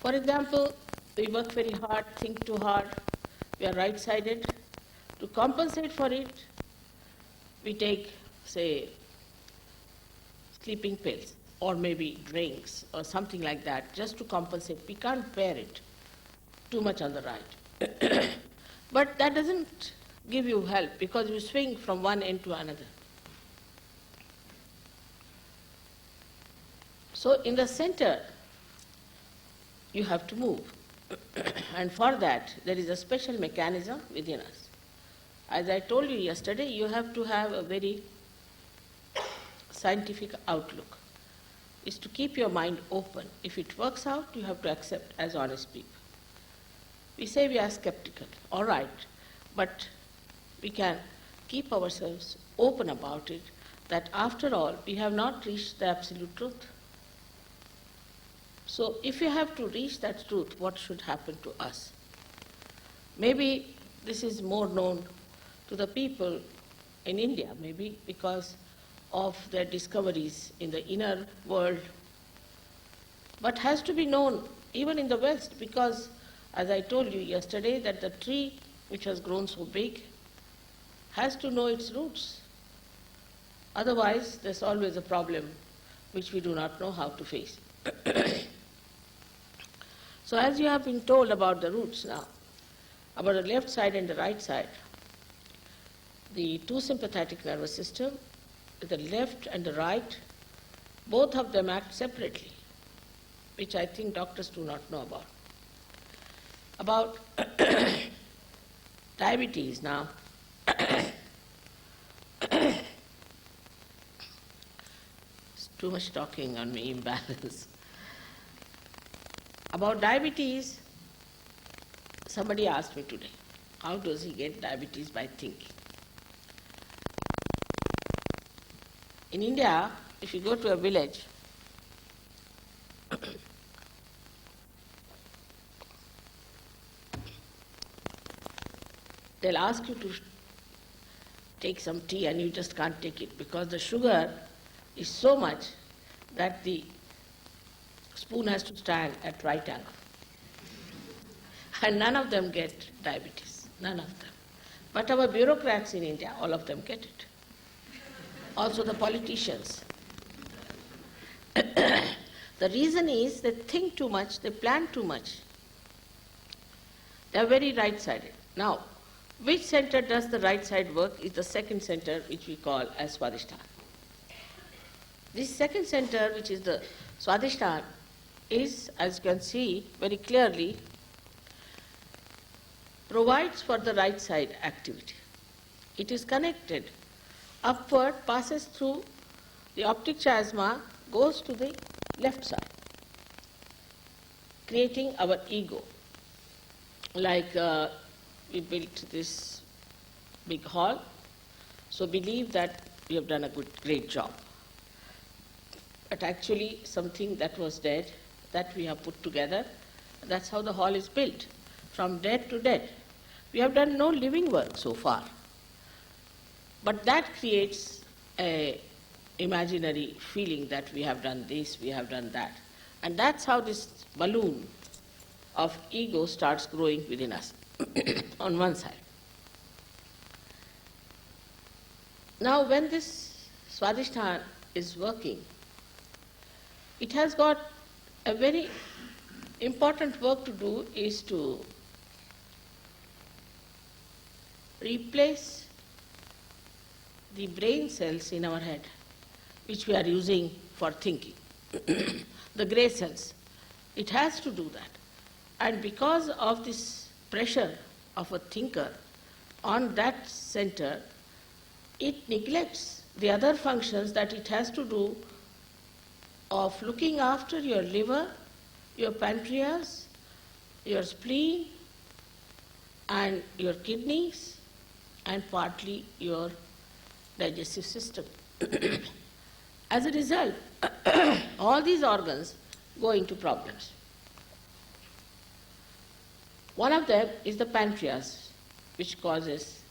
For example, we work very hard, think too hard, we are right-sided. To compensate for it, we take, say, sleeping pills or maybe drinks or something like that just to compensate. We can't bear it too much on the right. But that doesn't give you help because you swing from one end to another. So in the center, you have to move. And for that, there is a special mechanism within us. As I told you yesterday, you have to have a very scientific outlook. Is to keep your mind open. If it works out, you have to accept as honest people. We say we are skeptical, all right, but we can keep ourselves open about it, that after all, we have not reached the absolute truth. So if you have to reach that truth, what should happen to us? Maybe this is more known to the people in India, maybe because of their discoveries in the inner world, but has to be known even in the West because, as I told you yesterday, that the tree which has grown so big has to know its roots. Otherwise, there's always a problem which we do not know how to face. So as you have been told about the roots now, about the left side and the right side, the two sympathetic nervous system, the left and the right, both of them act separately, which I think doctors do not know about. About diabetes now. It's too much talking on me, imbalance. About diabetes, somebody asked me today, how does he get diabetes by thinking? In India, if you go to a village, they'll ask you to take some tea and you just can't take it because the sugar is so much that the spoon has to stand at right angle. And none of them get diabetes, none of them. But our bureaucrats in India, all of them get it. Also the politicians. The reason is they think too much, they plan too much. They are very right-sided. Now, which center does the right side work is the second center, which we call as Swadhisthana. This second center, which is the Swadhisthana, is, as you can see very clearly, provides for the right side activity. It is connected upward, passes through the optic chiasma, goes to the left side, creating our ego. Like we built this big hall, so believe that we have done a great job. But actually something that was dead, that we have put together, that's how the hall is built, from dead to dead. We have done no living work so far. But that creates an imaginary feeling that we have done this, we have done that. And that's how this balloon of ego starts growing within us on one side. Now when this Swadhisthana is working, it has got a very important work to do, is to replace the brain cells in our head, which we are using for thinking, the grey cells. It has to do that. And because of this pressure of a thinker on that center, it neglects the other functions that it has to do of looking after your liver, your pancreas, your spleen, and your kidneys, and partly your digestive system. As a result, all these organs go into problems. One of them is the pancreas, which causes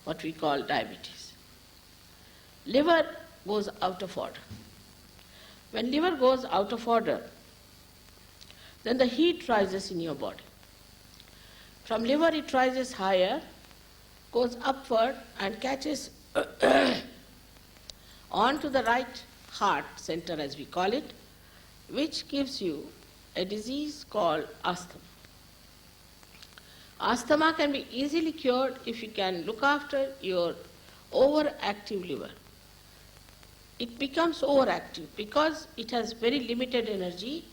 what we call diabetes. Liver goes out of order. When liver goes out of order, then the heat rises in your body. From liver it rises higher, goes upward and catches on to the right heart center, as we call it, which gives you a disease called asthma. Asthma can be easily cured if you can look after your overactive liver. It becomes overactive because it has very limited energy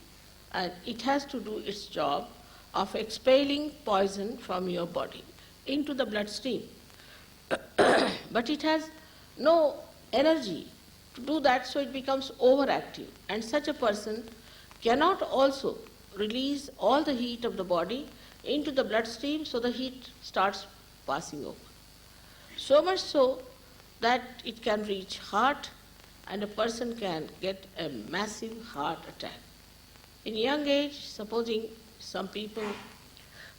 and it has to do its job of expelling poison from your body into the bloodstream. But it has no energy to do that, so it becomes overactive. And such a person cannot also release all the heat of the body into the bloodstream, so the heat starts passing over. So much so that it can reach heart and a person can get a massive heart attack. In young age, supposing some people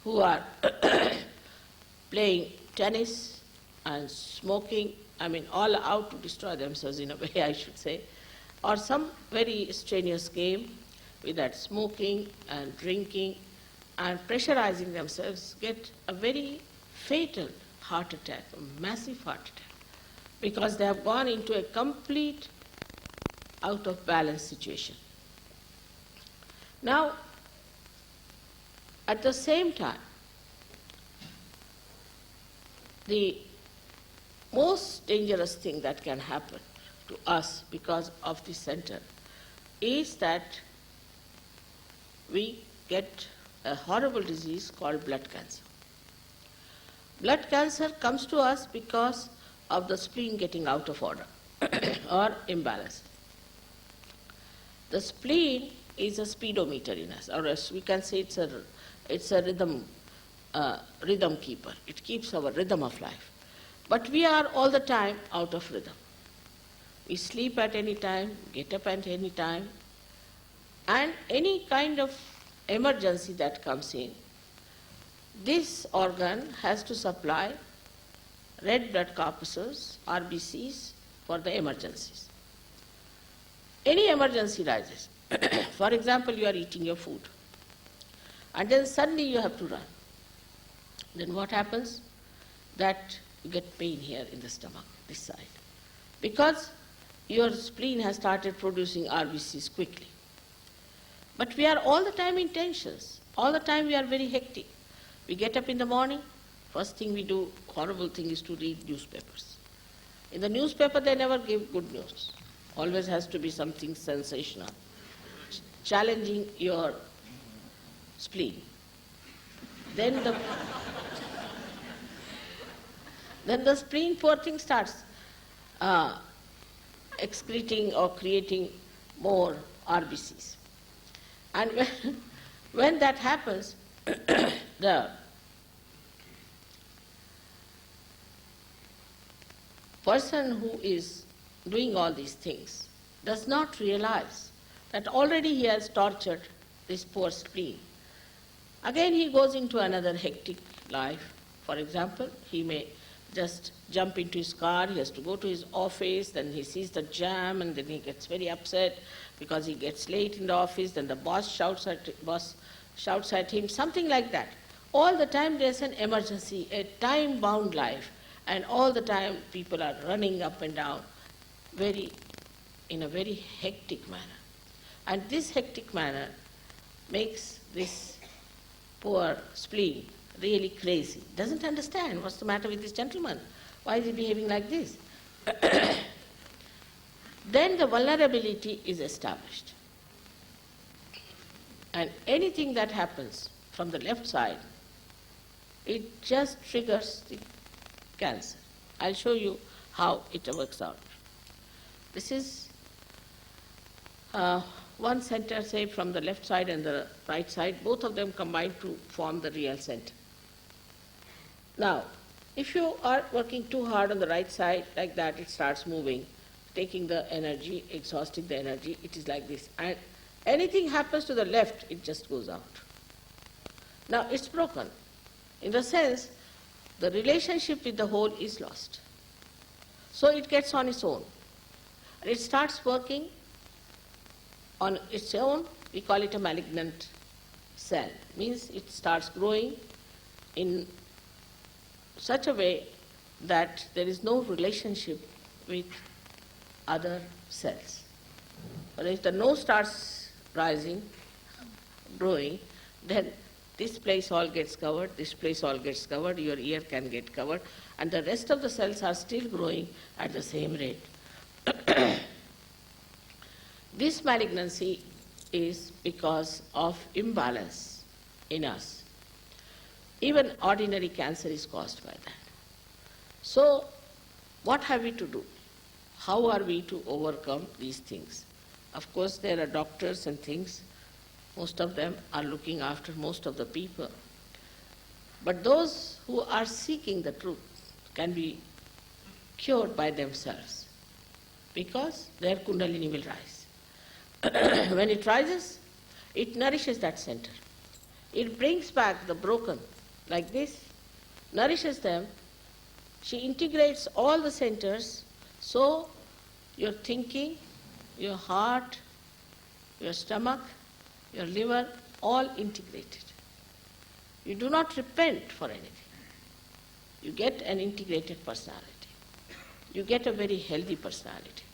who are playing tennis and smoking, all out to destroy themselves in a way, I should say, or some very strenuous game with that smoking and drinking and pressurizing themselves, get a very fatal heart attack, a massive heart attack, because they have gone into a complete out of balance situation. Now, at the same time, the most dangerous thing that can happen to us because of this center is that we get a horrible disease called blood cancer. Blood cancer comes to us because of the spleen getting out of order or imbalance. The spleen is a speedometer in us, or as we can say it's a rhythm keeper. It keeps our rhythm of life. But we are all the time out of rhythm. We sleep at any time, get up at any time, and any kind of emergency that comes in, this organ has to supply red blood corpuscles, RBCs, for the emergencies. Any emergency rises. For example, you are eating your food, and then suddenly you have to run. Then what happens? That you get pain here in the stomach, this side, because your spleen has started producing RBCs quickly. But we are all the time in tensions. All the time we are very hectic. We get up in the morning, first thing we do, horrible thing, is to read newspapers. In the newspaper they never give good news. Always has to be something sensational, challenging your spleen. Then the spleen, poor thing, starts excreting or creating more RBCs. And when that happens, the person who is doing all these things does not realize that already he has tortured this poor spleen. Again he goes into another hectic life. For example, he may just jump into his car, he has to go to his office, then he sees the jam and then he gets very upset because he gets late in the office, then the boss shouts at him, something like that. All the time there's an emergency, a time-bound life, and all the time people are running up and down in a very hectic manner. And this hectic manner makes this poor spleen really crazy. Doesn't understand what's the matter with this gentleman. Why is he behaving like this? Then the vulnerability is established. And anything that happens from the left side, it just triggers the cancer. I'll show you how it works out. This is one center, say, from the left side and the right side, both of them combine to form the real center. Now, if you are working too hard on the right side, like that, it starts moving, taking the energy, exhausting the energy, it is like this. And anything happens to the left, it just goes out. Now, it's broken. In the sense, the relationship with the whole is lost. So it gets on its own. And it starts working on its own. We call it a malignant cell, means it starts growing in such a way that there is no relationship with other cells. But if the nose starts rising, growing, then this place all gets covered, this place all gets covered, your ear can get covered, and the rest of the cells are still growing at the same rate. This malignancy is because of imbalance in us. Even ordinary cancer is caused by that. So, what have we to do? How are we to overcome these things? Of course, there are doctors and things. Most of them are looking after most of the people. But those who are seeking the truth can be cured by themselves because their Kundalini will rise. When it rises, it nourishes that center. It brings back the broken, like this, nourishes them. She integrates all the centers, so your thinking, your heart, your stomach, your liver, all integrated. You do not repent for anything. You get an integrated personality. You get a very healthy personality.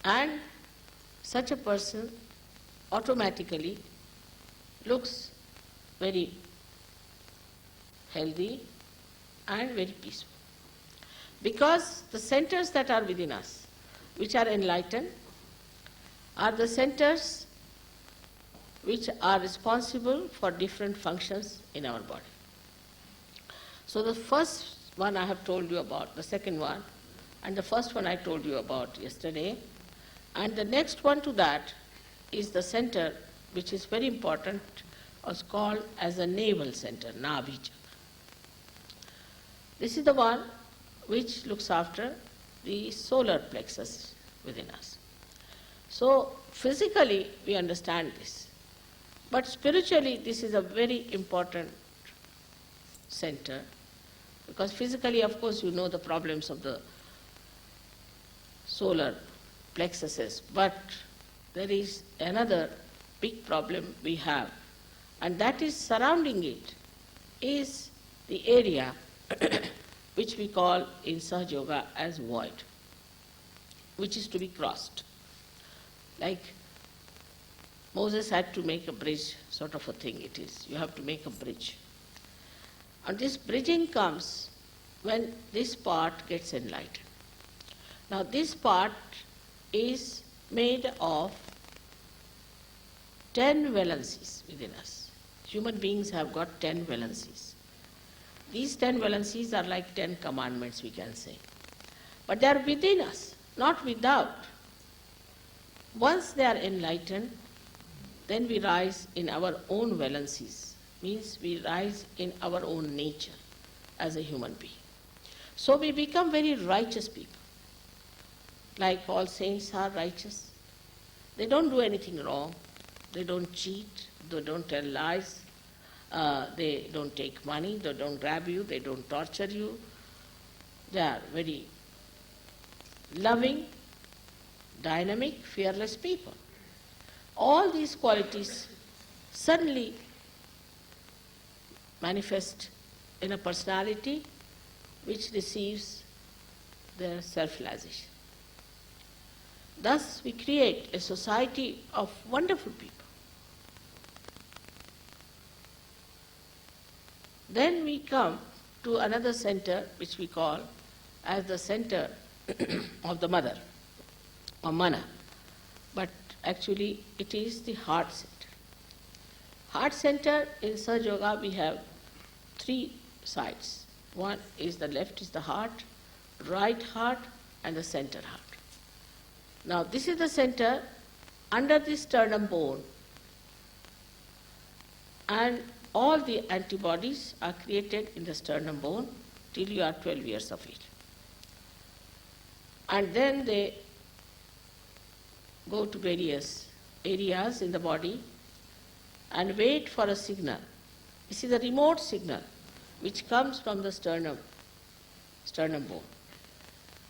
And such a person automatically looks very healthy and very peaceful. Because the centers that are within us, which are enlightened, are the centers which are responsible for different functions in our body. So the first one I have told you about, the second one, and the first one I told you about yesterday, and the next one to that is the center which is very important, was called as the navel center, Nabhi Chakra. This is the one which looks after the solar plexus within us. So physically we understand this, but spiritually this is a very important center, because physically, of course, you know the problems of the solar plexuses, but there is another big problem we have, and that is surrounding it is the area which we call in Sahaja Yoga as void, which is to be crossed. Like Moses had to make a bridge, sort of a thing it is. You have to make a bridge. And this bridging comes when this part gets enlightened. Now this part is made of 10 valencies within us. Human beings have got 10 valencies. These 10 valencies are like 10 commandments, we can say. But they are within us, not without. Once they are enlightened, then we rise in our own valencies, means we rise in our own nature as a human being. So we become very righteous people. Like all saints are righteous. They don't do anything wrong. They don't cheat. They don't tell lies. They don't take money. They don't grab you. They don't torture you. They are very loving, dynamic, fearless people. All these qualities suddenly manifest in a personality which receives their self-realization. Thus we create a society of wonderful people. Then we come to another center which we call as the center of the mother, or mana. But actually it is the heart center. Heart center in Sahaja Yoga we have 3 sides. One is the left is the heart, right heart, and the center heart. Now this is the center under the sternum bone, and all the antibodies are created in the sternum bone till you are 12 years of age. And then they go to various areas in the body and wait for a signal. This is a remote signal which comes from the sternum bone.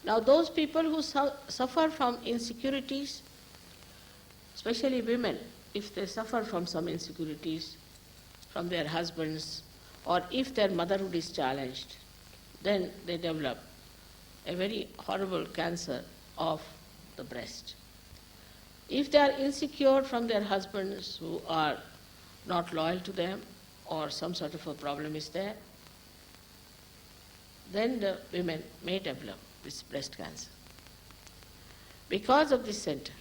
Now those people who suffer from insecurities, especially women, if they suffer from some insecurities, from their husbands, or if their motherhood is challenged, then they develop a very horrible cancer of the breast. If they are insecure from their husbands who are not loyal to them, or some sort of a problem is there, then the women may develop this breast cancer. Because of this center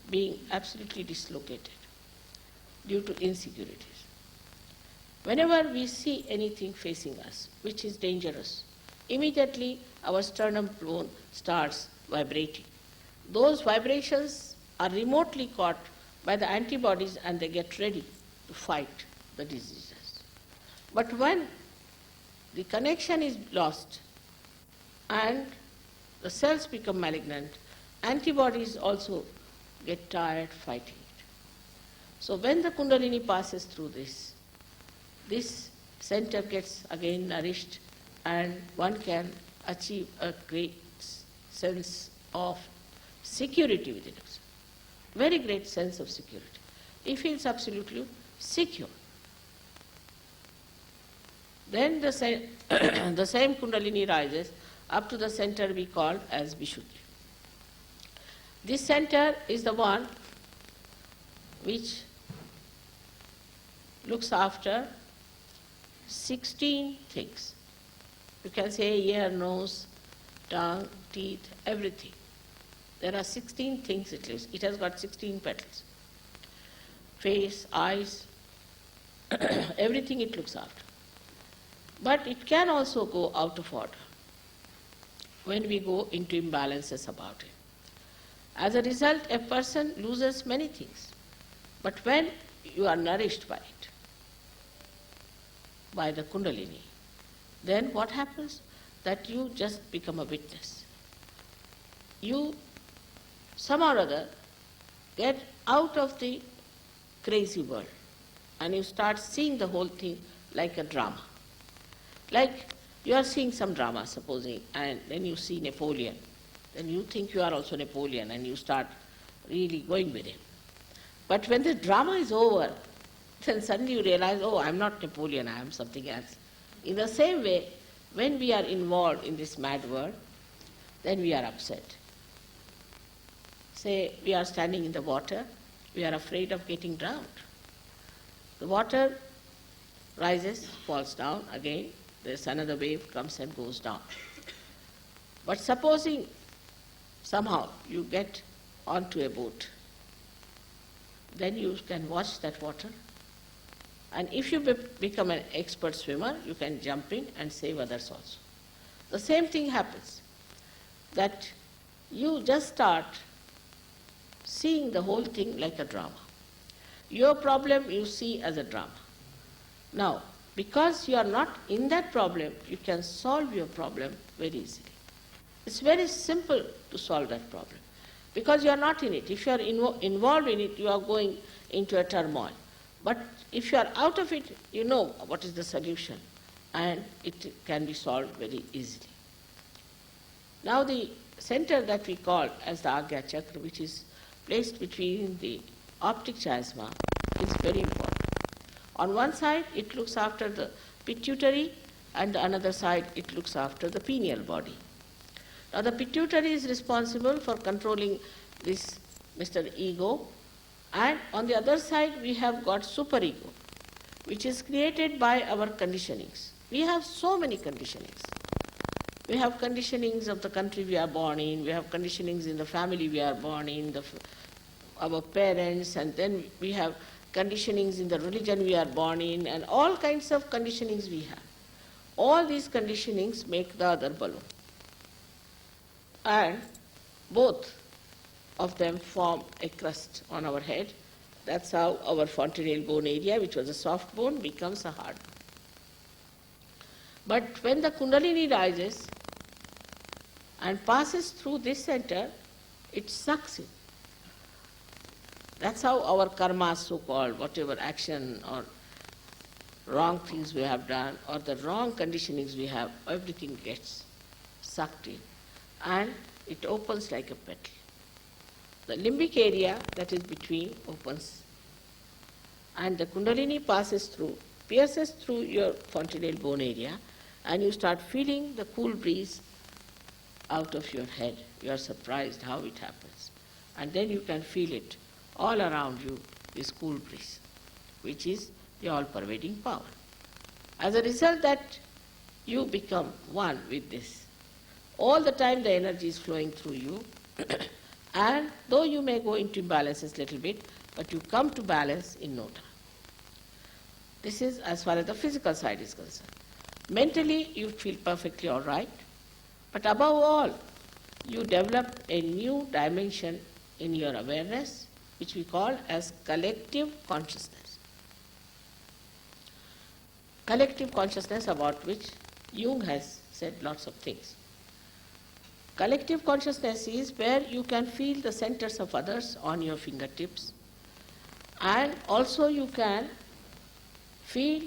being absolutely dislocated due to insecurities. Whenever we see anything facing us which is dangerous, immediately our sternum bone starts vibrating. Those vibrations are remotely caught by the antibodies and they get ready to fight the diseases. But when the connection is lost and the cells become malignant, antibodies also get tired fighting it. So when the Kundalini passes through this center gets again nourished and one can achieve a great sense of security within himself. Very great sense of security. He feels absolutely secure. Then the same, the same Kundalini rises up to the center we call as Vishuddhi. This center is the one which looks after 16 things. You can say ear, nose, tongue, teeth, everything. There are 16 things it lives. It has got 16 petals. Face, eyes, everything it looks after. But it can also go out of order when we go into imbalances about it. As a result, a person loses many things. But when you are nourished by it, by the Kundalini, then what happens? That you just become a witness. You somehow or other get out of the crazy world and you start seeing the whole thing like a drama. Like you are seeing some drama, supposing, and then you see Napoleon. Then you think you are also Napoleon and you start really going with him. But when the drama is over, then suddenly you realize, oh, I'm not Napoleon, I am something else. In the same way, when we are involved in this mad world, then we are upset. Say, we are standing in the water, we are afraid of getting drowned. The water rises, falls down, again, there's another wave, comes and goes down. But supposing somehow you get onto a boat, then you can watch that water. And if you become an expert swimmer, you can jump in and save others also. The same thing happens, that you just start seeing the whole thing like a drama. Your problem you see as a drama. Now, because you are not in that problem, you can solve your problem very easily. It's very simple to solve that problem, because you are not in it. If you are involved in it, you are going into a turmoil. But if you are out of it, you know what is the solution, and it can be solved very easily. Now the center that we call as the Agya Chakra, which is placed between the optic chiasma, is very important. On one side, it looks after the pituitary, and the another side, it looks after the pineal body. Now the pituitary is responsible for controlling this Mr. Ego, and on the other side we have got superego, which is created by our conditionings. We have so many conditionings. We have conditionings of the country we are born in, we have conditionings in the family we are born in, our parents, and then we have conditionings in the religion we are born in, and all kinds of conditionings we have. All these conditionings make the other balloon. And both of them form a crust on our head. That's how our fontanelle bone area, which was a soft bone, becomes a hard bone. But when the Kundalini rises and passes through this center, it sucks in. That's how our karma, so-called, whatever action or wrong things we have done or the wrong conditionings we have, everything gets sucked in and it opens like a petal. The limbic area that is between opens and the Kundalini passes through pierces through your fontanelle bone area and you start feeling the cool breeze out of your head. You are surprised how it happens. And then you can feel it all around you, this cool breeze, which is the all-pervading power. As a result that you become one with this. All the time the energy is flowing through you and though you may go into imbalances a little bit, but you come to balance in no time. This is as far as the physical side is concerned. Mentally you feel perfectly all right, but above all you develop a new dimension in your awareness which we call as collective consciousness. Collective consciousness, about which Jung has said lots of things. Collective consciousness is where you can feel the centers of others on your fingertips, and also you can feel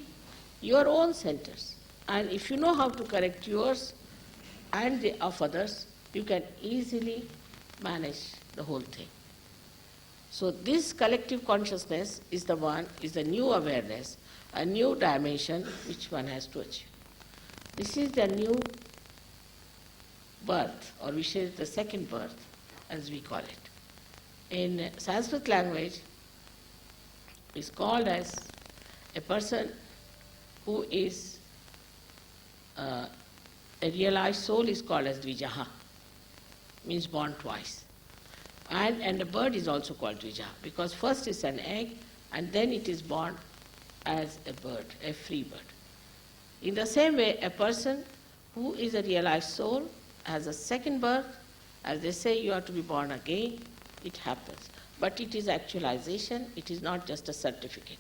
your own centers. And if you know how to correct yours and the of others, you can easily manage the whole thing. So this collective consciousness is the new awareness, a new dimension which one has to achieve. This is the new birth, or we say the second birth, as we call it. In Sanskrit language, it's called as a person who is a realized soul is called as Dvijaha, means born twice. And a bird is also called Dvijaha, because first it's an egg and then it is born as a bird, a free bird. In the same way, a person who is a realized soul has a second birth. As they say, you have to be born again. It happens. But it is actualization, it is not just a certificate.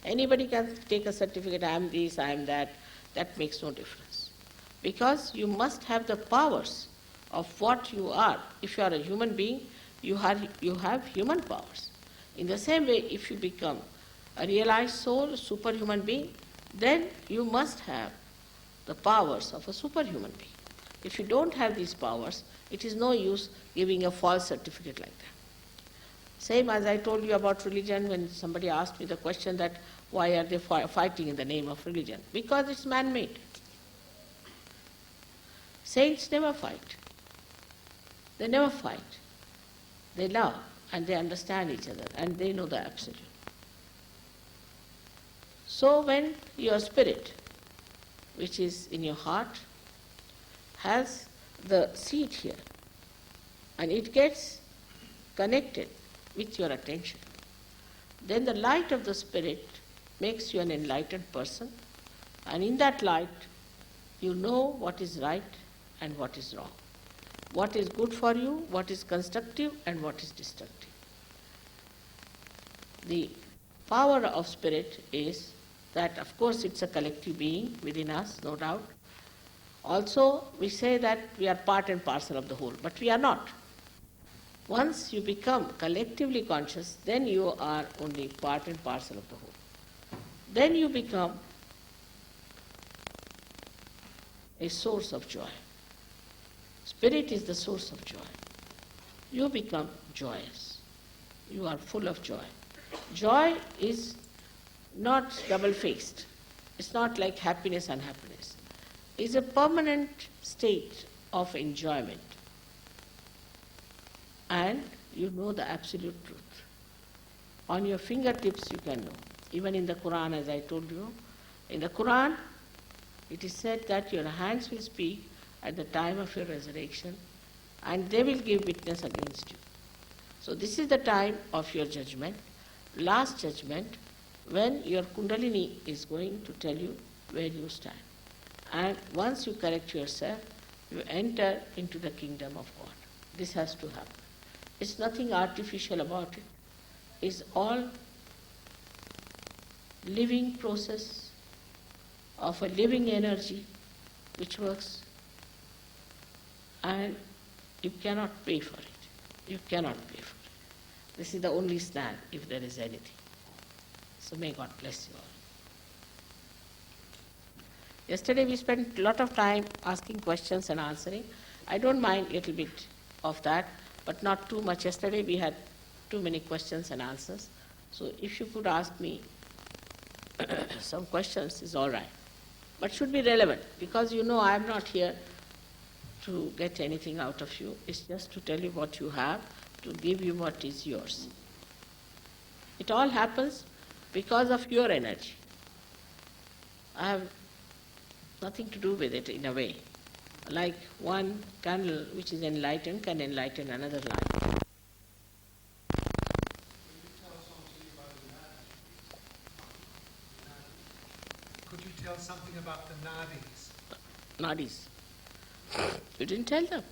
Anybody can take a certificate, I am this, I am that. That makes no difference. Because you must have the powers of what you are. If you are a human being, you have human powers. In the same way, if you become a realized soul, a superhuman being, then you must have the powers of a superhuman being. If you don't have these powers, it is no use giving a false certificate like that. Same as I told you about religion when somebody asked me the question that why are they fighting in the name of religion? Because it's man-made. Saints never fight. They never fight. They love and they understand each other and they know the absolute. So when your spirit, which is in your heart, has the seat here and it gets connected with your attention, then the light of the spirit makes you an enlightened person, and in that light you know what is right and what is wrong, what is good for you, what is constructive and what is destructive. The power of spirit is that, of course, it's a collective being within us, no doubt. Also, we say that we are part and parcel of the whole, but we are not. Once you become collectively conscious, then you are only part and parcel of the whole. Then you become a source of joy. Spirit is the source of joy. You become joyous. You are full of joy. Joy is not double-faced. It's not like happiness and unhappiness. It's a permanent state of enjoyment. And you know the absolute truth. On your fingertips you can know. Even in the Quran, as I told you, in the Quran it is said that your hands will speak at the time of your resurrection and they will give witness against you. So this is the time of your judgment, last judgment, when your Kundalini is going to tell you where you stand. And once you correct yourself, you enter into the kingdom of God. This has to happen. It's nothing artificial about it. It's all living process of a living energy which works, and you cannot pay for it. You cannot pay for it. This is the only stand, if there is anything. So may God bless you all. Yesterday we spent a lot of time asking questions and answering. I don't mind a little bit of that, but not too much. Yesterday we had too many questions and answers. So if you could ask me some questions is all right, but should be relevant, because you know I am not here to get anything out of you. It's just to tell you what you have, to give you what is yours. It all happens because of your energy. I have nothing to do with it in a way. Like one candle which is enlightened can enlighten another light. Could you tell something about the nadis? Nadis. You didn't tell them.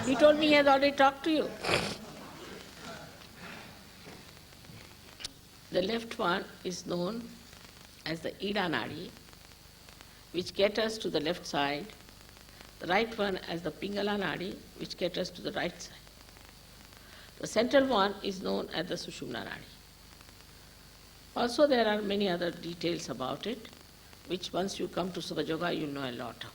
He told me he has already talked to you. The left one is known as the Ida Nadi, which caters to the left side. The right one as the Pingala Nadi, which caters to the right side. The central one is known as the Sushumna Nadi. Also, there are many other details about it, which once you come to Sukha Yoga, you'll know a lot of.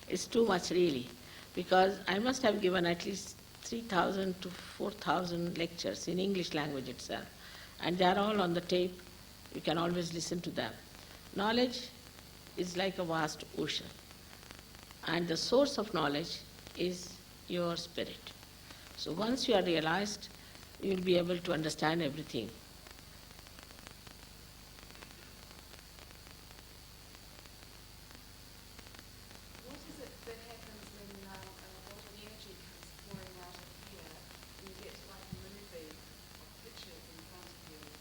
It's too much really, because I must have given at least 3,000 to 4,000 lectures in English language itself, and they are all on the tape. You can always listen to them. Knowledge is like a vast ocean, and the source of knowledge is your spirit. So once you are realized, you will be able to understand everything